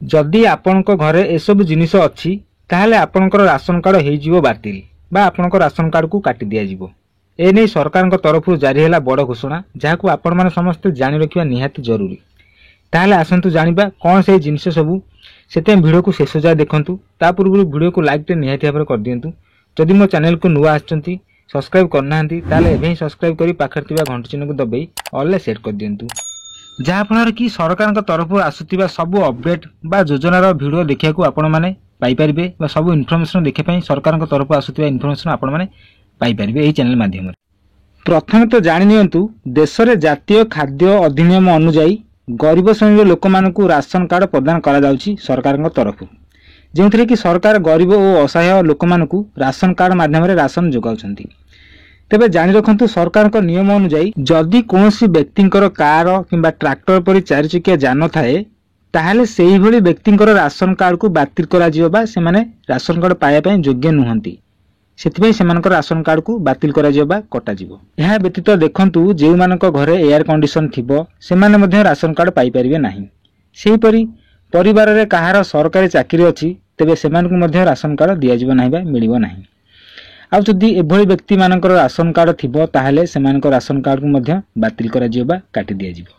जदि आपणक घरे एसबु जिनिस अच्छी ताहले आपणकर राशन कार्ड हो बातिल बा आपणक राशन कार्ड को काटी दिया जिवो। एने सरकार तरफ जारी है बड़ घोषणा जहाँ आपण मैंने समस्ते जानी रखा निहाती जरूरी। ताहले आसतु जानिबा कौन से जिनिस सबू से वीडियो को शेष जाए देखूँ। ता पूर्व वीडियो को लाइक निहाती भाव कर दिंतु। जदि मो चैनल को नुआ आछंती सब्सक्राइब करना ताले एवं सब्सक्राइब करी पाखर थिबा घंटी चिन्ह को दबाई ऑल सेट कर दिंतु। जहाँ फल कि सरकार तरफ आसुवा सबू अपडेट बा योजनार वीडियो देखा आपण मैंने पाइपर सब इनफर्मेशन देखापी सरकार तरफ आसुवा इनफर्मेशन आपण मैंने पाइपर यही चैनल माध्यम। प्रथम तो जानी देश में जातीय खाद्य अधिनियम अनुजाई गरीब श्रेणी लोक मानू राशन कार्ड प्रदान करा सरकार तरफ जो कि सरकार गरीब और असहाय लोक मानू राशन कार्ड माध्यम राशन जोगाउछंती। तेबे जानी रखु सरकार नियम अनुजाई जदि कौन व्यक्ति कार किंबा ट्रैक्टर परी चार चकिया जान थाए ताहले सेही भली व्यक्ति राशन कार्ड को बातिल करा जिवो बा से माने राशन कार्ड पाया पय योग्य नुहंती। सेथिबे सेमानकर राशन कार्ड को बातिल करा जिवो बा कटा जिवो। यह व्यतीत देखंतु जेउ मानक घरे एयर कंडीशन थिबो सेमाने मध्ये राशन कार्ड पाई परिबे नाही। सेही परी परिवार रे कहार सरकारी चाकरी अछि तेबे सेमानकु मध्ये राशन कार्ड दिया जिवो नाही बा मिलिबो नाही। आ जदि एभली व्यक्ति मानकर राशन कार्ड थिबो ताहले सेमानकर राशन कार्ड को मध्ये बातिल करा जिवो बा काटी दिया जिवो।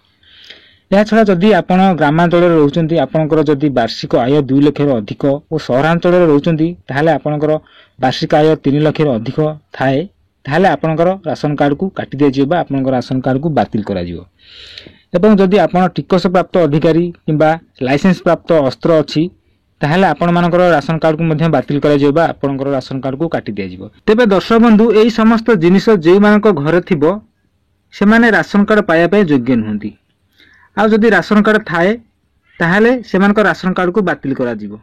या छड़ा जदि आपण ग्रामांचल रहउचंती आपनकर जदि वार्षिक आय 2 लाख रो अधिक और सहरांचल रहउचंती ताहले आपनकर वार्षिक आय 3 लाख रो अधिक थाए ताहले आपनकर राशन कार्ड को काटी दिया जिवो बा आपनकर राशन कार्ड को बातिल करा जिवो। एवं जदि आपण टिकस प्राप्त अधिकारी किंबा लाइसेंस प्राप्त अस्त्र अछि ताहले आपण मानकर राशन कार्ड को मध्ये बातिल करा जिवो बा आपनकर राशन कार्ड को काटी दिया जिवो। तेबे दर्शक बंधु एई समस्त जिनिस जे मानक घरे थिबो से माने राशन कार्ड पाया पे योग्य नहुंती। आ जदि राशन कार्ड थाए ताहले सेमानकर राशन कार्ड को बातिल करा जिवो।